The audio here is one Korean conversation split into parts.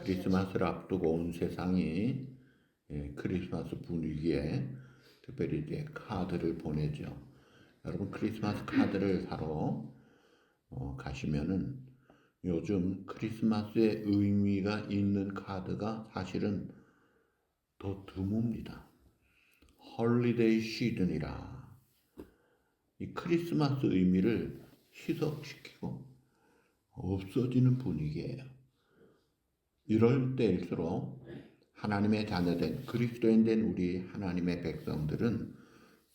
크리스마스를 앞두고 온 세상이 크리스마스 분위기에 특별히 이제 카드를 보내죠. 여러분 크리스마스 카드를 사러 가시면은 요즘 크리스마스의 의미가 있는 카드가 사실은 더 드뭅니다. 홀리데이 시즌이라 이 크리스마스 의미를 희석시키고 없어지는 분위기예요. 이럴 때일수록 하나님의 자녀된 그리스도인 된 우리 하나님의 백성들은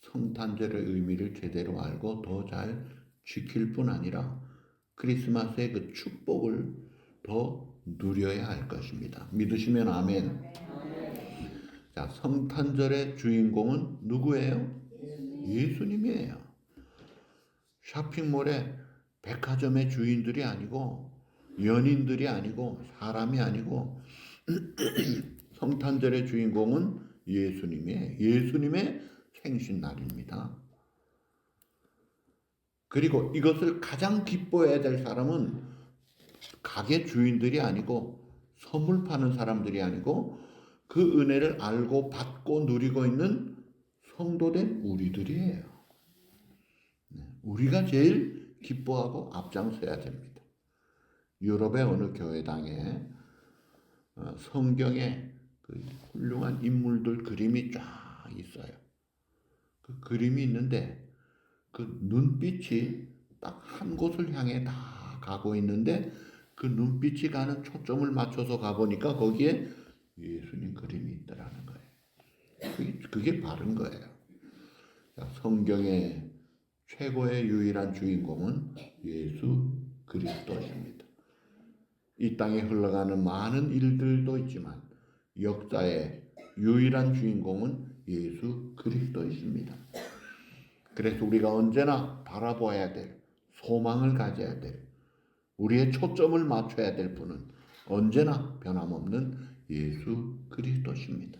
성탄절의 의미를 제대로 알고 더 잘 지킬 뿐 아니라 크리스마스의 그 축복을 더 누려야 할 것입니다. 믿으시면 아멘. 자, 성탄절의 주인공은 누구예요? 예수님이에요. 쇼핑몰의 백화점의 주인들이 아니고 연인들이 아니고 사람이 아니고 성탄절의 주인공은 예수님의 생신날입니다. 그리고 이것을 가장 기뻐해야 될 사람은 가게 주인들이 아니고 선물 파는 사람들이 아니고 그 은혜를 알고 받고 누리고 있는 성도된 우리들이에요. 우리가 제일 기뻐하고 앞장서야 됩니다. 유럽의 어느 교회당에 성경에 그 훌륭한 인물들 그림이 쫙 있어요. 그 그림이 있는데 그 눈빛이 딱 한 곳을 향해 다 가고 있는데 그 눈빛이 가는 초점을 맞춰서 가보니까 거기에 예수님 그림이 있더라는 거예요. 그게 바른 거예요. 성경의 최고의 유일한 주인공은 예수 그리스도입니다. 이 땅에 흘러가는 많은 일들도 있지만 역사의 유일한 주인공은 예수 그리스도이십니다. 그래서 우리가 언제나 바라봐야 될, 소망을 가져야 될, 우리의 초점을 맞춰야 될 분은 언제나 변함없는 예수 그리스도십니다.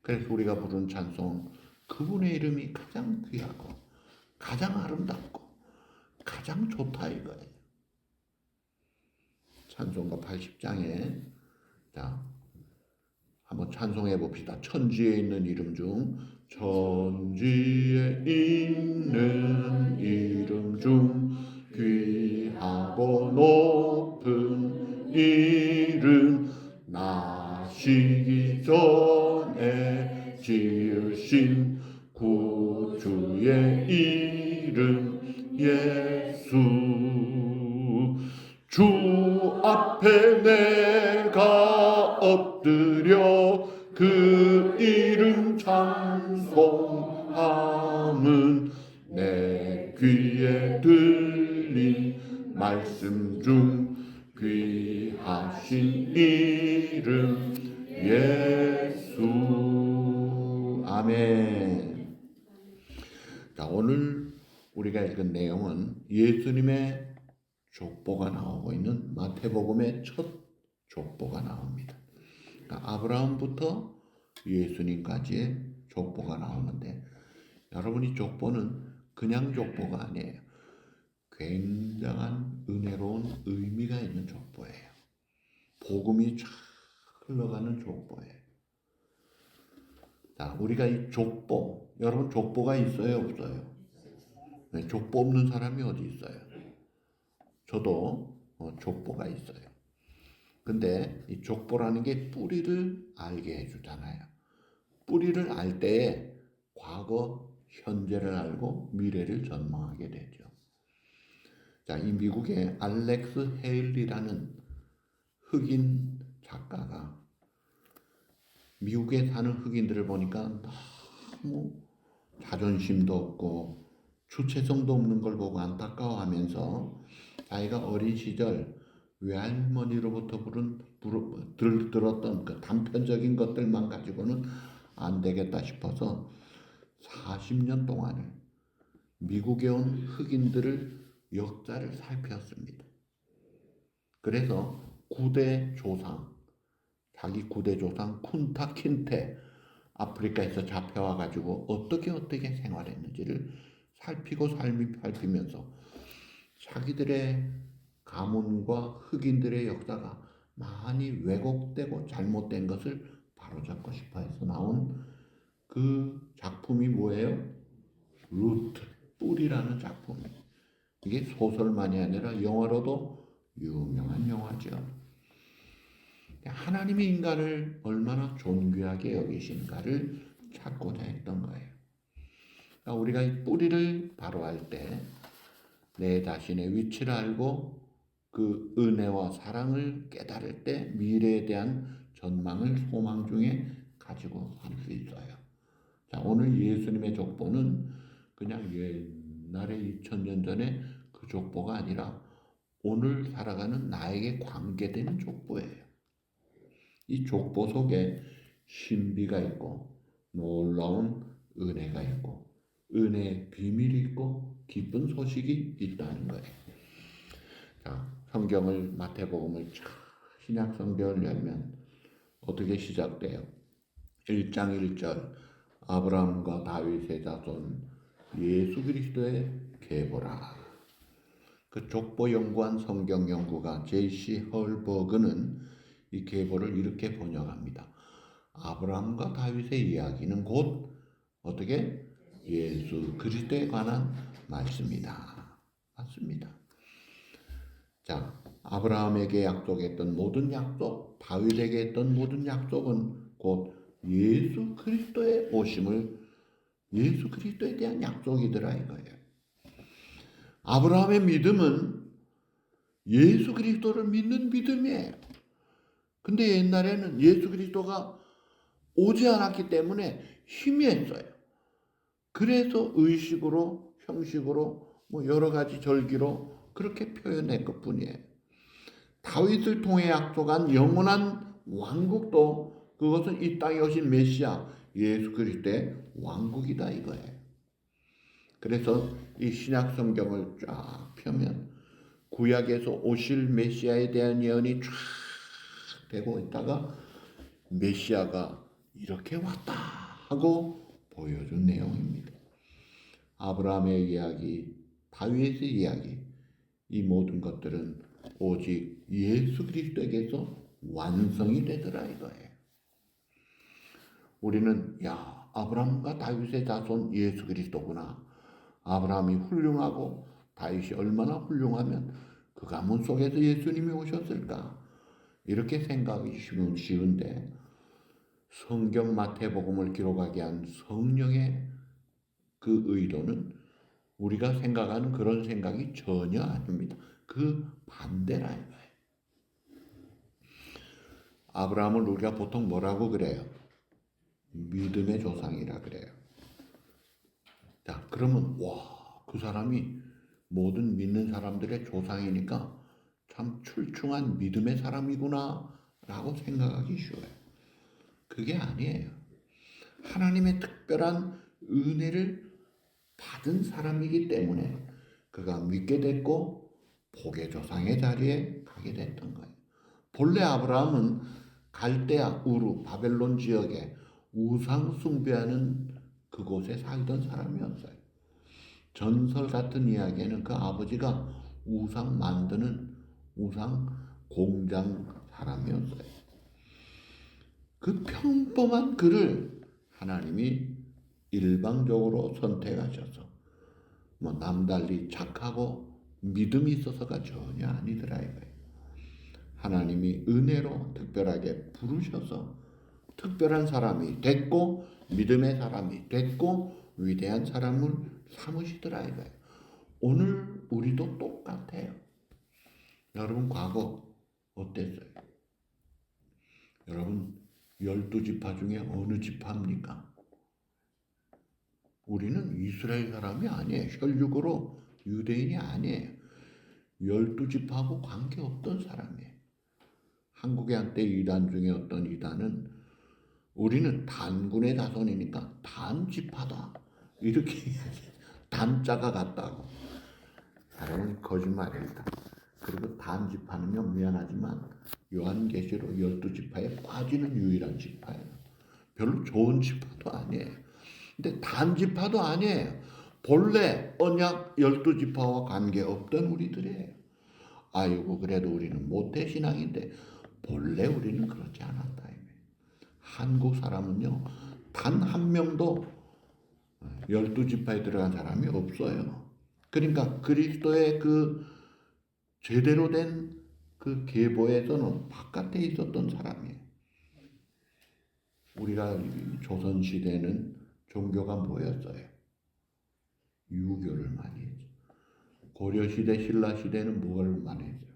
그래서 우리가 부른 찬송, 그분의 이름이 가장 귀하고 가장 아름답고 가장 좋다 이거예요. 찬송가 80장에 자 한번 찬송해 봅시다. 천지에 있는 이름 중 천지에 있는 이름 중 귀하고 높은 이름 나시기 전에 지으신 구주의 이름 예수 주 앞에 내가 엎드려 그 이름 찬송함은 내 귀에 들린 말씀 중 귀하신 이름 예수. 아멘. 자, 오늘 우리가 읽은 내용은 예수님의 족보가 나오고 있는 마태복음의 첫 족보가 나옵니다. 그러니까 아브라함부터 예수님까지의 족보가 나오는데 여러분이 족보는 그냥 족보가 아니에요. 굉장한 은혜로운 의미가 있는 족보예요. 복음이 쫙 흘러가는 족보예요. 자, 우리가 이 족보, 여러분 족보가 있어요, 없어요? 네, 족보 없는 사람이 어디 있어요? 저도 족보가 있어요. 근데 이 족보라는 게 뿌리를 알게 해주잖아요. 뿌리를 알 때에 과거, 현재를 알고 미래를 전망하게 되죠. 자, 이 미국의 알렉스 헤일리라는 흑인 작가가 미국에 사는 흑인들을 보니까 너무 자존심도 없고 주체성도 없는 걸 보고 안타까워하면서 자기가 어린 시절 외할머니로부터 들었던 그 단편적인 것들만 가지고는 안 되겠다 싶어서 40년 동안을 미국에 온 흑인들을 역사를 살폈습니다. 그래서 자기 9대 조상 쿤타 킨테 아프리카에서 잡혀와 가지고 어떻게 생활했는지를 살피면서 자기들의 가문과 흑인들의 역사가 많이 왜곡되고 잘못된 것을 바로잡고 싶어 해서 나온 그 작품이 뭐예요? 루트, 뿌리라는 작품. 이게 소설만이 아니라 영화로도 유명한 영화죠. 하나님이 인간을 얼마나 존귀하게 여기신가를 찾고자 했던 거예요. 그러니까 우리가 이 뿌리를 바로 할 때 내 자신의 위치를 알고 그 은혜와 사랑을 깨달을 때 미래에 대한 전망을 소망 중에 가지고 갈 수 있어요. 자, 오늘 예수님의 족보는 그냥 옛날에 2000년 전에 그 족보가 아니라 오늘 살아가는 나에게 관계되는 족보예요. 이 족보 속에 신비가 있고 놀라운 은혜가 있고 은혜의 비밀이 있고 기쁜 소식이 있다는 거예요. 자, 성경을 마태복음을 신약 성경을 열면 어떻게 시작돼요? 1장 1절 아브라함과 다윗의 자손 예수 그리스도의 계보라. 그 족보 연구한 성경 연구가 J.C. 헐버그는 이 계보를 이렇게 번역합니다. 아브라함과 다윗의 이야기는 곧 어떻게 예수 그리스도에 관한 말씀이다. 맞습니다. 자, 아브라함에게 약속했던 모든 약속, 다윗에게 했던 모든 약속은 곧 예수 그리스도의 오심을 예수 그리스도에 대한 약속이더라 이거예요. 아브라함의 믿음은 예수 그리스도를 믿는 믿음이에요. 근데 옛날에는 예수 그리스도가 오지 않았기 때문에 희미했어요. 그래서 의식으로, 형식으로, 여러 가지 절기로 그렇게 표현한 것 뿐이에요. 다윗을 통해 약속한 영원한 왕국도 그것은 이 땅에 오신 메시아 예수 그리스도의 왕국이다 이거예요. 그래서 이 신약 성경을 쫙 펴면 구약에서 오실 메시아에 대한 예언이 쫙 되고 있다가 메시아가 이렇게 왔다 하고 보여준 내용입니다. 아브라함의 이야기, 다윗의 이야기, 이 모든 것들은 오직 예수 그리스도에게서 완성이 되더라 이거예요. 우리는 아브라함과 다윗의 자손 예수 그리스도구나. 아브라함이 훌륭하고 다윗이 얼마나 훌륭하면 그 가문 속에서 예수님이 오셨을까? 이렇게 생각하기 쉬운데 성경 마태복음을 기록하게 한 성령의 그 의도는 우리가 생각하는 그런 생각이 전혀 아닙니다. 그 반대라 이거예요. 아브라함을 우리가 보통 뭐라고 그래요? 믿음의 조상이라 그래요. 자, 그러면 그 사람이 모든 믿는 사람들의 조상이니까 참 출중한 믿음의 사람이구나 라고 생각하기 쉬워요. 그게 아니에요. 하나님의 특별한 은혜를 받은 사람이기 때문에 그가 믿게 됐고 복의 조상의 자리에 가게 됐던 거예요. 본래 아브라함은 갈대아 우르 바벨론 지역에 우상 숭배하는 그곳에 살던 사람이었어요. 전설 같은 이야기에는 그 아버지가 우상 만드는 우상 공장 사람이었어요. 그 평범한 그를 하나님이 일방적으로 선택하셔서 남달리 착하고 믿음이 있어서가 전혀 아니더라 이거예요. 하나님이 은혜로 특별하게 부르셔서 특별한 사람이 됐고 믿음의 사람이 됐고 위대한 사람을 삼으시더라 이거예요. 오늘 우리도 똑같아요. 여러분 과거 어땠어요? 여러분 12지파 중에 어느 지파입니까? 우리는 이스라엘 사람이 아니에요. 혈육으로 유대인이 아니에요. 12지파하고 관계없던 사람이에요. 한국의 한때 이단 중에 어떤 이단은 우리는 단군의 자손이니까 단지파다 이렇게 단자가 같다고. 사람은 거짓말입니다. 그리고 단지파는요 미안하지만 요한계시록 12지파에 빠지는 유일한 지파예요. 별로 좋은 지파도 아니에요. 근데 단지파도 아니에요. 본래 언약 12지파와 관계없던 우리들이에요. 아이고 그래도 우리는 모태신앙인데 본래 우리는 그렇지 않았다. 한국 사람은요, 단 한 명도 12지파에 들어간 사람이 없어요. 그러니까 그리스도의 그 제대로 된 그 계보에서는 바깥에 있었던 사람이에요. 우리가 조선 시대는 종교가 뭐였어요? 유교를 많이 했죠. 고려 시대, 신라 시대는 뭘 많이 했어요?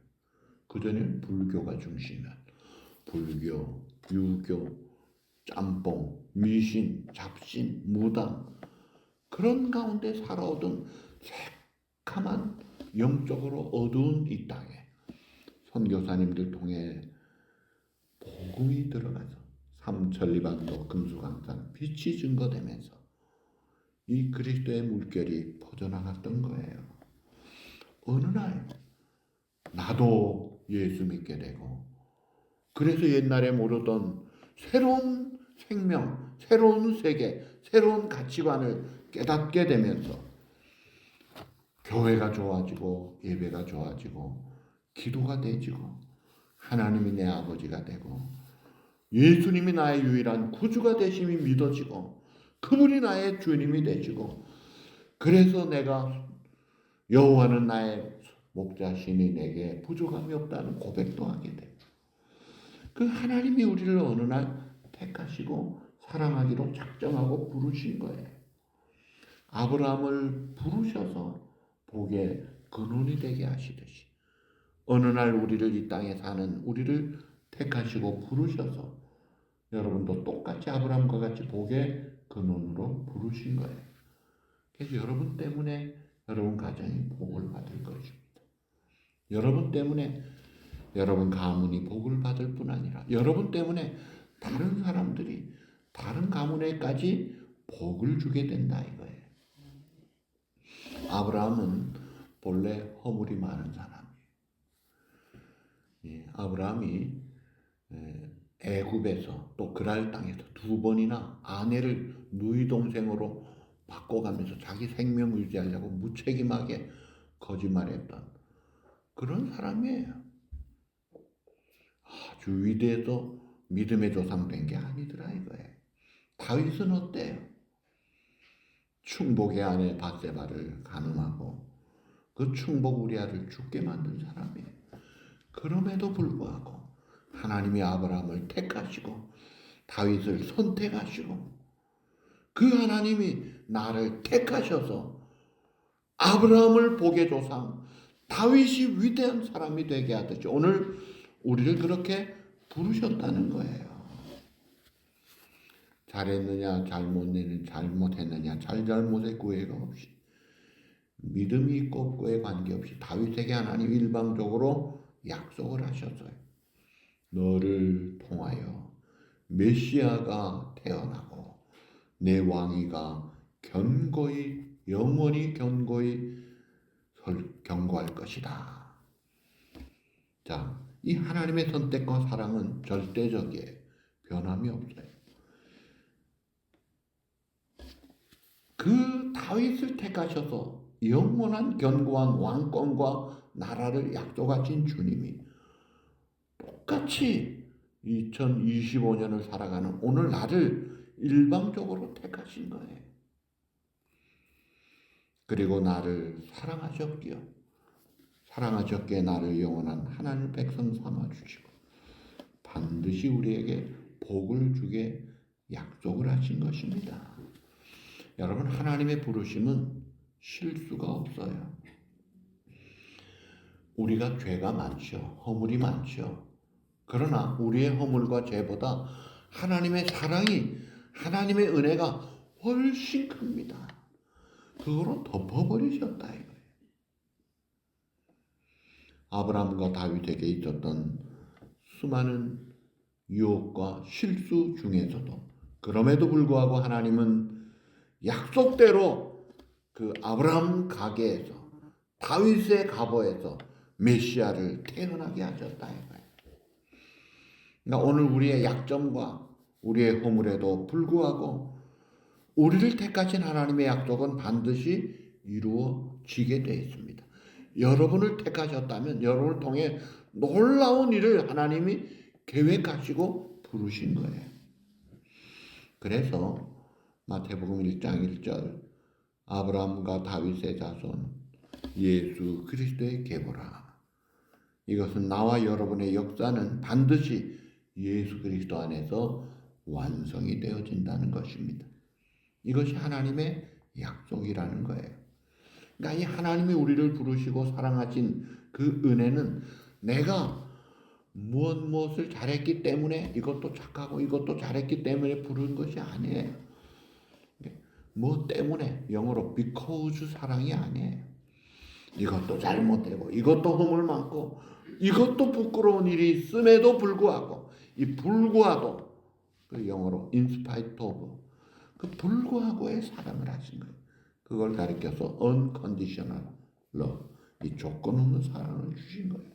그 전에는 불교가 중심이었어요. 불교, 유교, 짬뽕, 미신, 잡신, 무당 그런 가운데 살아오던 새카만 영적으로 어두운 이 땅에 선교사님들 통해 복음이 들어가서 삼천리반도 금수강산 빛이 증거되면서 이 그리스도의 물결이 퍼져나갔던 거예요. 어느 날 나도 예수 믿게 되고 그래서 옛날에 모르던 새로운 생명, 새로운 세계, 새로운 가치관을 깨닫게 되면서 교회가 좋아지고 예배가 좋아지고 기도가 되지고 하나님이 내 아버지가 되고 예수님이 나의 유일한 구주가 되심이 믿어지고 그분이 나의 주님이 되시고 그래서 내가 여호와는 나의 목자시니 내게 부족함이 없다는 고백도 하게 돼요. 그 하나님이 우리를 어느 날 택하시고 사랑하기로 작정하고 부르신 거예요. 아브라함을 부르셔서 복의 근원이 되게 하시듯이 어느 날 우리를 이 땅에 사는 우리를 택하시고 부르셔서 여러분도 똑같이 아브라함과 같이 복의 근원으로 부르신 거예요. 그래서 여러분 때문에 여러분 가정이 복을 받을 것입니다. 여러분 때문에 여러분 가문이 복을 받을 뿐 아니라 여러분 때문에 다른 사람들이 다른 가문에까지 복을 주게 된다 이거예요. 아브라함은 본래 허물이 많은 사람이에요. 아브라함이 애굽에서 또 그랄 땅에서 2번이나 아내를 누이 동생으로 바꿔가면서 자기 생명 유지하려고 무책임하게 거짓말했던 그런 사람이에요. 아주 위대해서 믿음의 조상 된 게 아니더라 이거예요. 다윗은 어때요? 충복의 아내 밧세바를 간음하고 그 충복 우리아를 죽게 만든 사람이에요. 그럼에도 불구하고 하나님이 아브라함을 택하시고 다윗을 선택하시고 그 하나님이 나를 택하셔서 아브라함을 복의 조상 다윗이 위대한 사람이 되게 하듯이 오늘 우리를 그렇게 부르셨다는 거예요. 잘했느냐 잘못했느냐 잘잘못의 구애가 없이 믿음이 있고 없고에 관계없이 다윗에게 하나님 일방적으로 약속을 하셨어요. 너를 통하여 메시아가 태어나고 내 왕위가 견고히 영원히 견고히 견고할 것이다. 자, 이 하나님의 선택과 사랑은 절대적이에요. 변함이 없어요. 그 다윗을 택하셔서 영원한 견고한 왕권과 나라를 약속하신 주님이 똑같이 2025년을 살아가는 오늘 나를 일방적으로 택하신 거예요. 그리고 나를 사랑하셨기에 나를 영원한 하나님 백성 삼아주시고 반드시 우리에게 복을 주게 약속을 하신 것입니다. 여러분 하나님의 부르심은 실수가 없어요. 우리가 죄가 많죠. 허물이 많죠. 그러나 우리의 허물과 죄보다 하나님의 사랑이 하나님의 은혜가 훨씬 큽니다. 그거로 덮어버리셨다 이거예요. 아브라함과 다윗에게 있었던 수많은 유혹과 실수 중에서도 그럼에도 불구하고 하나님은 약속대로 그 아브라함 가게에서 다윗의 가보에서 메시아를 태어나게 하셨다 이거예요. 그러니까 오늘 우리의 약점과 우리의 허물에도 불구하고 우리를 택하신 하나님의 약속은 반드시 이루어지게 되어 있습니다. 여러분을 택하셨다면 여러분을 통해 놀라운 일을 하나님이 계획하시고 부르신 거예요. 그래서 마태복음 1장 1절 아브라함과 다윗의 자손 예수 그리스도의 계보라. 이것은 나와 여러분의 역사는 반드시 예수 그리스도 안에서 완성이 되어진다는 것입니다. 이것이 하나님의 약속이라는 거예요. 그러니까 이 하나님이 우리를 부르시고 사랑하신 그 은혜는 내가 무엇을 잘했기 때문에 이것도 착하고 이것도 잘했기 때문에 부른 것이 아니에요. 뭐 때문에 영어로 because 사랑이 아니에요. 이것도 잘못되고 이것도 허물 많고 이것도 부끄러운 일이 있음에도 불구하고 이 불구하도 그 영어로 in spite of 그 불구하고의 사랑을 하신 거예요. 그걸 가리켜서 unconditional love 이 조건 없는 사랑을 주신 거예요.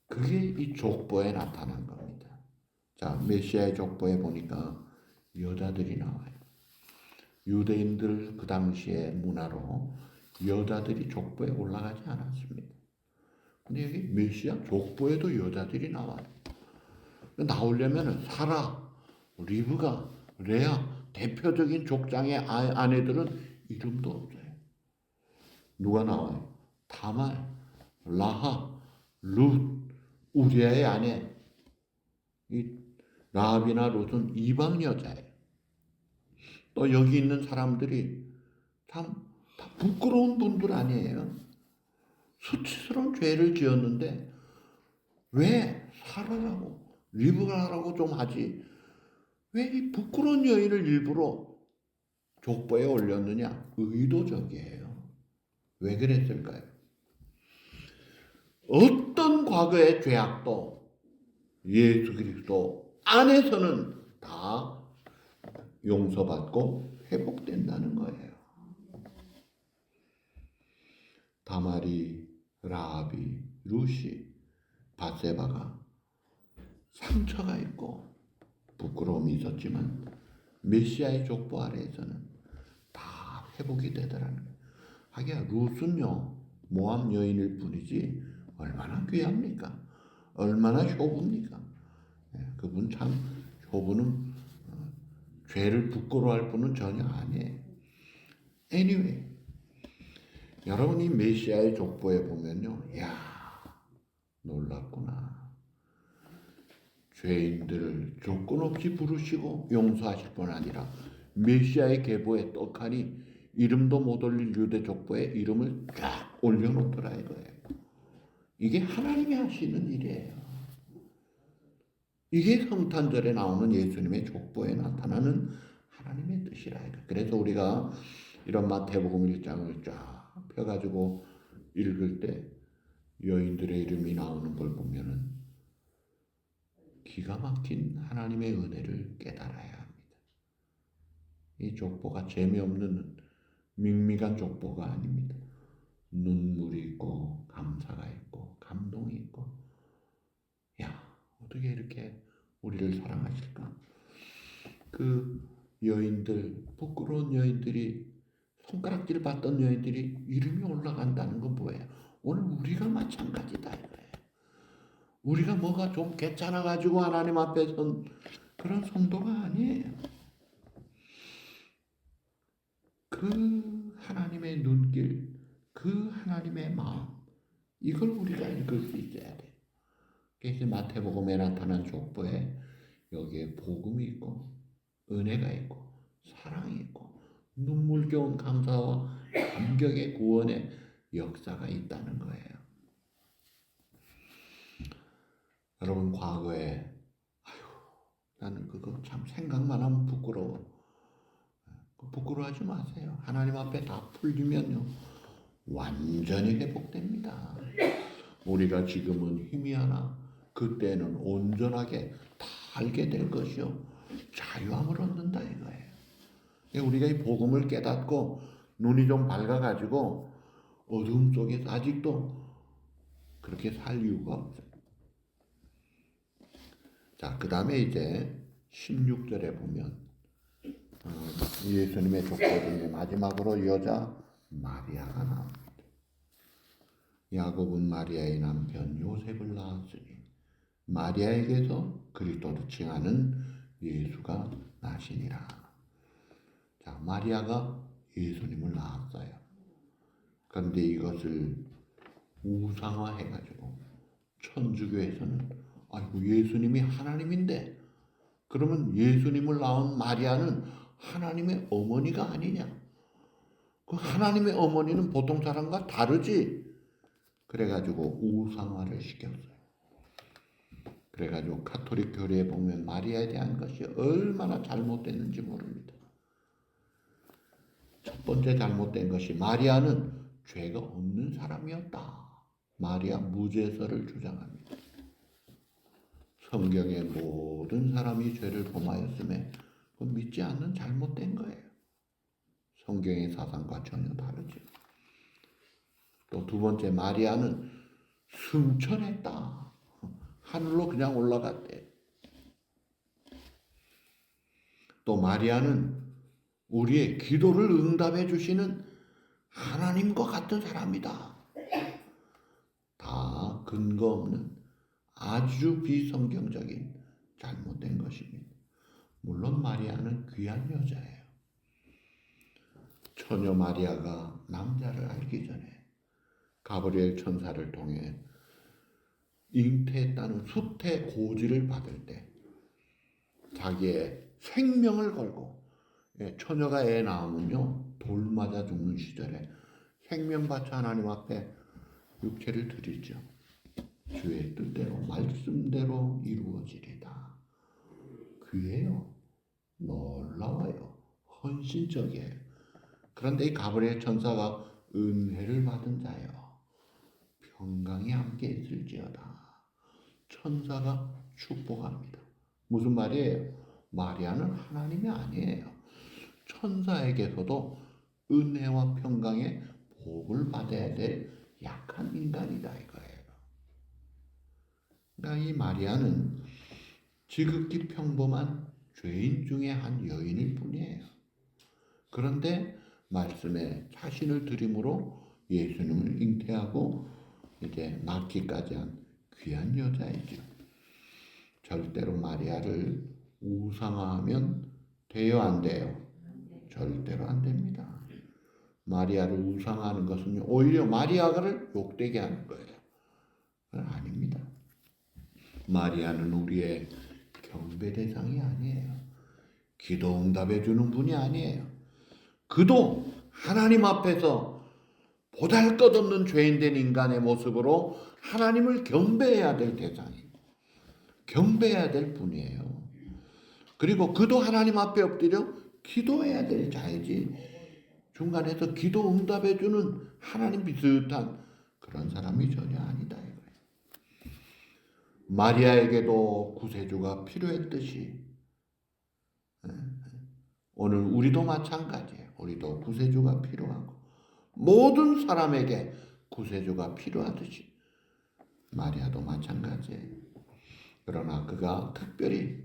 그게 이 족보에 나타난 겁니다. 자, 메시아의 족보에 보니까 여자들이 나와요. 유대인들 그 당시의 문화로 여자들이 족보에 올라가지 않았습니다. 근데 여기 메시아 족보에도 여자들이 나와요. 나오려면 사라, 리브가, 레아 대표적인 족장의 아내들은 이름도 없어요. 누가 나와요? 다말, 라하, 룻, 우리아의 아내. 이 라합이나 룻은 이방 여자예요. 또 여기 있는 사람들이 참 다 부끄러운 분들 아니에요. 수치스러운 죄를 지었는데 왜 살아라고 리브라라고 좀 하지 왜 이 부끄러운 여인을 일부러 족보에 올렸느냐? 의도적이에요. 왜 그랬을까요? 어떤 과거의 죄악도 예수 그리스도 안에서는 다 용서받고 회복된다는 거예요. 다말이, 라합이, 룻이, 밧세바가 상처가 있고 부끄러움이 있었지만 메시아의 족보 아래에서는 다 회복이 되더라는 거예요. 하기야 룻은요 모압 여인일 뿐이지 얼마나 귀합니까? 얼마나 효부입니까? 그분 참 효부는 죄를 부끄러워할 분은 전혀 아니에요. Anyway, 여러분이 메시아의 족보에 보면요, 야 놀랍구나. 죄인들을 조건 없이 부르시고 용서하실 뿐 아니라 메시아의 계보에 떡하니 이름도 못 올릴 유대 족보에 이름을 쫙 올려놓더라 이거예요. 이게 하나님이 하시는 일이에요. 이게 성탄절에 나오는 예수님의 족보에 나타나는 하나님의 뜻이라 이거. 그래서 우리가 이런 마태복음 1장을 쫙 펴가지고 읽을 때 여인들의 이름이 나오는 걸 보면은 기가 막힌 하나님의 은혜를 깨달아야 합니다. 이 족보가 재미없는 밍밍한 족보가 아닙니다. 눈물이 있고 감사가 있고 감동이 있고 야 어떻게 이렇게 우리를 사랑하실까? 그 여인들 부끄러운 여인들이 손가락질 받던 여인들이 이름이 올라간다는 건 뭐예요? 오늘 우리가 마찬가지다 이거예요. 우리가 뭐가 좀 괜찮아가지고 하나님 앞에 선 그런 성도가 아니에요. 그 하나님의 눈길, 그 하나님의 마음, 이걸 우리가 읽을 수 있어야 돼요. 그래서 마태복음에 나타난 족보에 여기에 복음이 있고 은혜가 있고 사랑이 있고 눈물겨운 감사와 감격의 구원의 역사가 있다는 거예요. 여러분 과거에 나는 그거 참 생각만 하면 부끄러워. 부끄러워하지 마세요. 하나님 앞에 다 풀리면요 완전히 회복됩니다. 우리가 지금은 희미하나 그때는 온전하게 다 알게 될 것이요 자유함을 얻는다 이거예요. 우리가 이 복음을 깨닫고 눈이 좀 밝아가지고 어둠 속에서 아직도 그렇게 살 이유가 없어요. 자, 그 다음에 이제 16절에 보면 예수님의 족보 중에 마지막으로 여자 마리아가 나옵니다. 야곱은 마리아의 남편 요셉을 낳았으니 마리아에게서 그리스도를 칭하는 예수가 나시니라. 자, 마리아가 예수님을 낳았어요. 그런데 이것을 우상화해가지고 천주교에서는 아이고 예수님이 하나님인데 그러면 예수님을 낳은 마리아는 하나님의 어머니가 아니냐? 그 하나님의 어머니는 보통 사람과 다르지? 그래가지고 우상화를 시켰어요. 그래가지고 가톨릭 교리에 보면 마리아에 대한 것이 얼마나 잘못됐는지 모릅니다. 첫 번째 잘못된 것이 마리아는 죄가 없는 사람이었다. 마리아 무죄설을 주장합니다. 성경의 모든 사람이 죄를 범하였음에 믿지 않는 잘못된 거예요. 성경의 사상과 전혀 다르죠. 또 두 번째, 마리아는 승천했다. 하늘로 그냥 올라갔대. 또 마리아는 우리의 기도를 응답해 주시는 하나님과 같은 사람이다. 다 근거 없는 아주 비성경적인 잘못된 것입니다. 물론 마리아는 귀한 여자예요. 처녀 마리아가 남자를 알기 전에 가브리엘 천사를 통해 잉태했다는 수태 고지를 받을 때 자기의 생명을 걸고, 처녀가 애 낳으면요 돌 맞아 죽는 시절에 생명 바쳐 하나님 앞에 육체를 드리죠. 주의 뜻대로 말씀대로 이루어지리다. 귀해요. 놀라워요. 헌신적이에요. 그런데 이 가브리엘 천사가 은혜를 받은 자여 평강이 함께 있을지어다. 천사가 축복합니다. 무슨 말이에요? 마리아는 하나님이 아니에요. 천사에게서도 은혜와 평강의 복을 받아야 될 약한 인간이다 이거예요. 그러니까 이 마리아는 지극히 평범한 죄인 중에 한 여인일 뿐이에요. 그런데 말씀에 자신을 드림으로 예수님을 잉태하고 이제 낳기까지 한 귀한 여자이죠. 절대로 마리아를 우상화하면 돼요, 안 돼요? 절대로 안 됩니다. 마리아를 우상화하는 것은 오히려 마리아를 욕되게 하는 거예요. 그건 아닙니다. 마리아는 우리의 경배 대상이 아니에요. 기도 응답해 주는 분이 아니에요. 그도 하나님 앞에서 보잘것없는 죄인된 인간의 모습으로 하나님을 경배해야 될 대상이에요. 경배해야 될 분이에요. 그리고 그도 하나님 앞에 엎드려 기도해야 될 자이지 중간에서 기도 응답해 주는 하나님 비슷한 그런 사람이 전혀 아니다 이거예요. 마리아에게도 구세주가 필요했듯이 오늘 우리도 마찬가지예요. 우리도 구세주가 필요하고 모든 사람에게 구세주가 필요하듯이 마리아도 마찬가지예요. 그러나 그가 특별히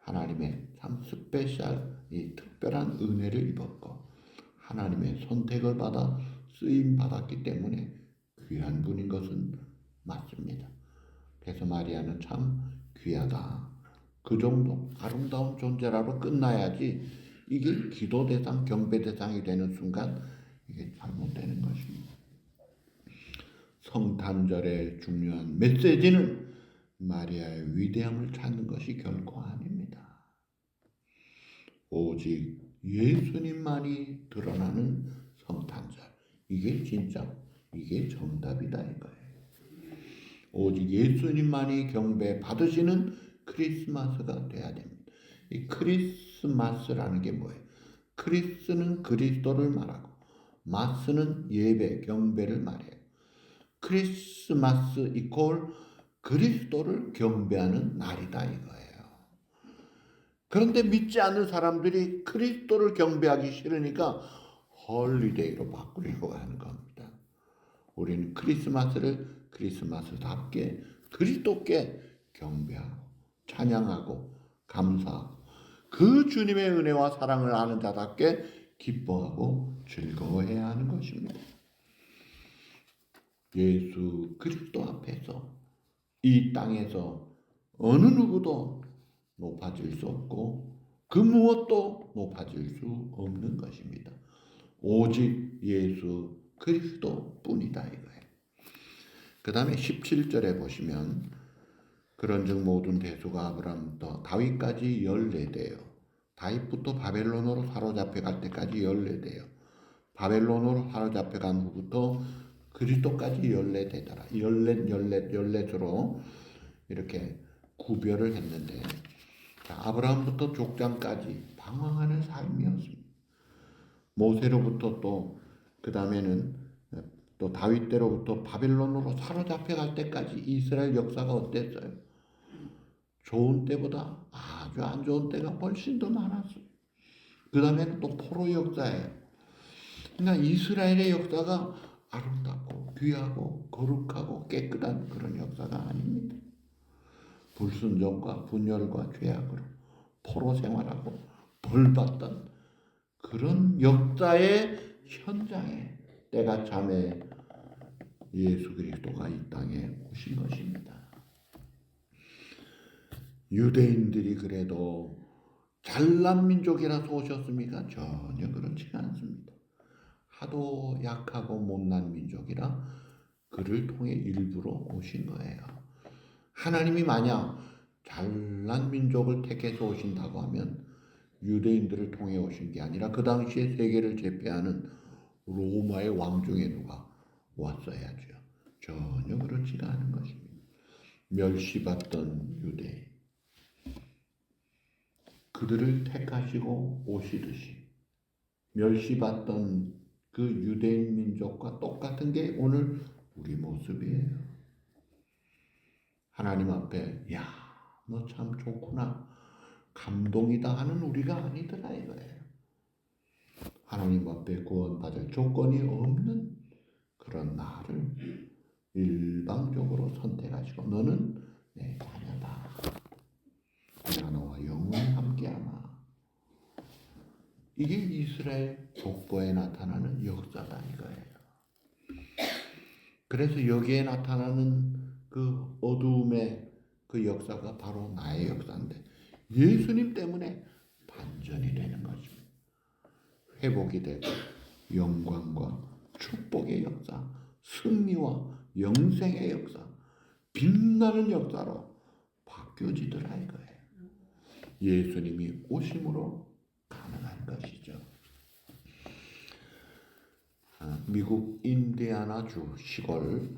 하나님의 참 스페셜 이 특별한 은혜를 입었고 하나님의 선택을 받아 쓰임 받았기 때문에 귀한 분인 것은 맞습니다. 그래서 마리아는 참 귀하다. 그 정도 아름다운 존재라고 끝나야지 이게 기도 대상, 경배 대상이 되는 순간 이게 잘못되는 것입니다. 성탄절의 중요한 메시지는 마리아의 위대함을 찾는 것이 결코 아닙니다. 오직 예수님만이 드러나는 성탄절. 이게 진짜, 이게 정답이다 이거예요. 오직 예수님만이 경배 받으시는 크리스마스가 돼야 됩니다. 이 크리스마스라는 게 뭐예요? 크리스는 그리스도를 말하고 마스는 예배, 경배를 말해요. 크리스마스 이퀄 그리스도를 경배하는 날이다 이거예요. 그런데 믿지 않는 사람들이 그리스도를 경배하기 싫으니까 홀리데이로 바꾸려고 하는 겁니다. 우리는 크리스마스를 크리스마스답게 그리스도께 경배하고 찬양하고 감사하고 그 주님의 은혜와 사랑을 아는 자답게 기뻐하고 즐거워해야 하는 것입니다. 예수 그리스도 앞에서 이 땅에서 어느 누구도 높아질 수 없고 그 무엇도 높아질 수 없는 것입니다. 오직 예수 그리스도 뿐이다 이거예요. 그 다음에 17절에 보시면 그런즉 모든 대수가 아브라함부터 다윗까지 14대요. 다윗부터 바벨론으로 사로잡혀갈 때까지 14대요. 바벨론으로 사로잡혀간 후부터 그리스도까지 14대더라. 14으로 이렇게 구별을 했는데 자, 아브라함부터 족장까지 방황하는 삶이었습니다. 모세로부터 또 그 다음에는 또 다윗 때로부터 바벨론으로 사로잡혀갈 때까지 이스라엘 역사가 어땠어요? 좋은 때보다 아주 안 좋은 때가 훨씬 더 많았어요. 그 다음에는 또 포로 역사예요. 그러니까 이스라엘의 역사가 아름답고 귀하고 거룩하고 깨끗한 그런 역사가 아닙니다. 불순종과 분열과 죄악으로 포로 생활하고 벌받던 그런 역사의 현장에 때가 참에 예수 그리스도가 이 땅에 오신 것입니다. 유대인들이 그래도 잘난 민족이라서 오셨습니까? 전혀 그렇지가 않습니다. 하도 약하고 못난 민족이라 그를 통해 일부러 오신 거예요. 하나님이 만약 잘난 민족을 택해서 오신다고 하면 유대인들을 통해 오신 게 아니라 그 당시에 세계를 제패하는 로마의 왕 중에 누가 왔어야죠. 전혀 그렇지가 않은 것입니다. 멸시받던 유대인 그들을 택하시고 오시듯이 멸시받던 그 유대인 민족과 똑같은 게 오늘 우리 모습이에요. 하나님 앞에 야, 너 참 좋구나, 감동이다 하는 우리가 아니더라 이거예요. 하나님 앞에 구원받을 조건이 없는 그런 나를 일방적으로 선택하시고 너는 내 자녀다. 내가 너와 영원히 함께하마. 이게 이스라엘 족보에 나타나는 역사다 이거예요. 그래서 여기에 나타나는 그 어두움의 그 역사가 바로 나의 역사인데 예수님 때문에 반전이 되는 것입니다. 회복이 되고 영광과 축복의 역사, 승리와 영생의 역사, 빛나는 역사로 바뀌어지더라 이거예요. 예수님이 오심으로 가능한 것이죠. 미국 인디애나주 시골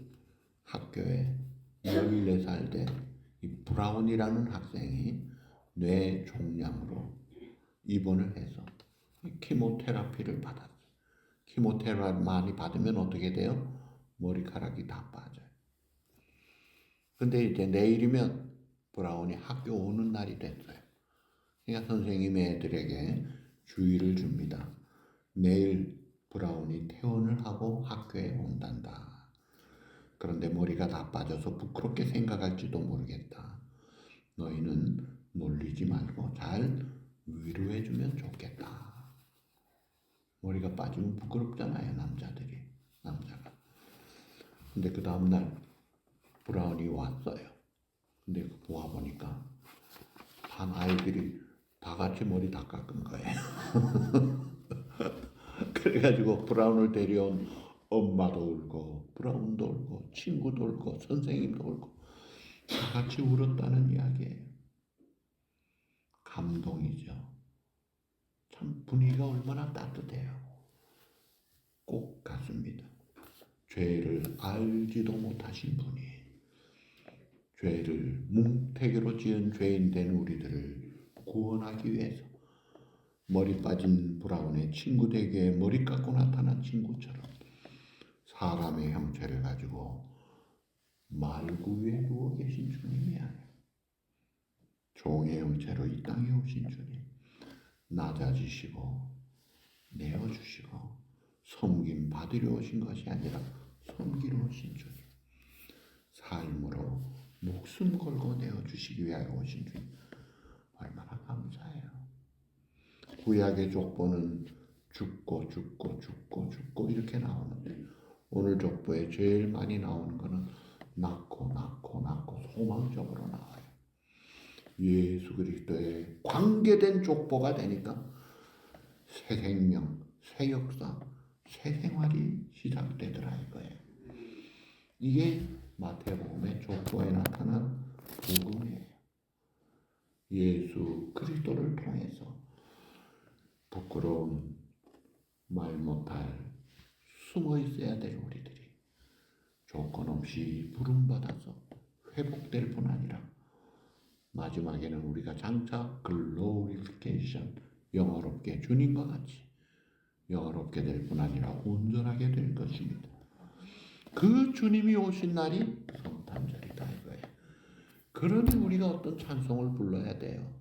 학교에 14살 된 이 브라운이라는 학생이 뇌 종양으로 입원을 해서 키모테라피를 받았어요. 키모테라피 많이 받으면 어떻게 돼요? 머리카락이 다 빠져요. 근데 이제 내일이면 브라운이 학교 오는 날이 됐어요. 그러니까 선생님이 애들에게 주의를 줍니다. 내일 브라운이 퇴원을 하고 학교에 온단다. 그런데 머리가 다 빠져서 부끄럽게 생각할지도 모르겠다. 너희는 놀리지 말고 잘 위로해주면 좋겠다. 머리가 빠지면 부끄럽잖아요, 남자가. 근데 그 다음날 브라운이 왔어요. 근데 모아보니까 반 아이들이 다 같이 머리 다 깎은 거예요. 그래가지고 브라운을 데려온 엄마도 울고 브라운도 울고 친구도 울고 선생님도 울고 다 같이 울었다는 이야기예요. 감동이죠. 참 분위기가 얼마나 따뜻해요. 꼭 같습니다. 죄를 알지도 못하신 분이 죄를 뭉태기로 지은 죄인 된 우리들을 구원하기 위해서 머리 빠진 브라운의 친구 댁에 머리 깎고 나타난 친구처럼 사람의 형체를 가지고 말구 위에 누워 계신 주님이 아니에요. 종의 형체로 이 땅에 오신 주님, 낮아지시고 내어주시고 섬김 받으려 오신 것이 아니라 섬기러 오신 주님, 삶으로 목숨 걸고 내어주시기 위하여 오신 주님, 얼마나 감사해요. 구약의 족보는 죽고 이렇게 나오는데 오늘 족보에 제일 많이 나오는 거는 낳고 소망적으로 나와요. 예수 그리스도에 관계된 족보가 되니까 새 생명, 새 역사, 새 생활이 시작되더라 이거예요. 이게 마태복음의 족보에 나타난 복음이에요. 예수 그리스도를 통해서 부끄러운 말 못할 숨어 있어야 될 우리들이 조건 없이 부름받아서 회복될 뿐 아니라 마지막에는 우리가 장차 글로리피케이션 영화롭게 주님과 같이 영화롭게 될 뿐 아니라 온전하게 될 것입니다. 그 주님이 오신 날이 성탄절이다 이거예요. 그러니 우리가 어떤 찬송을 불러야 돼요.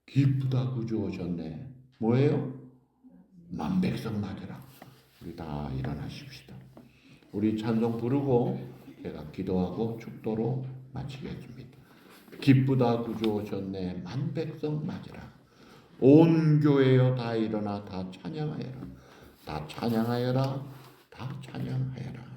기쁘다 구주 오셨네. 뭐예요? 만백성 맞으라. 우리 다 일어나십시다. 우리 찬송 부르고 제가 기도하고 축도로 마치겠습니다. 기쁘다 구주 오셨네. 만백성 맞으라. 온 교회여 다 일어나 다 찬양하여라. 다 찬양하여라. 다 찬양하여라.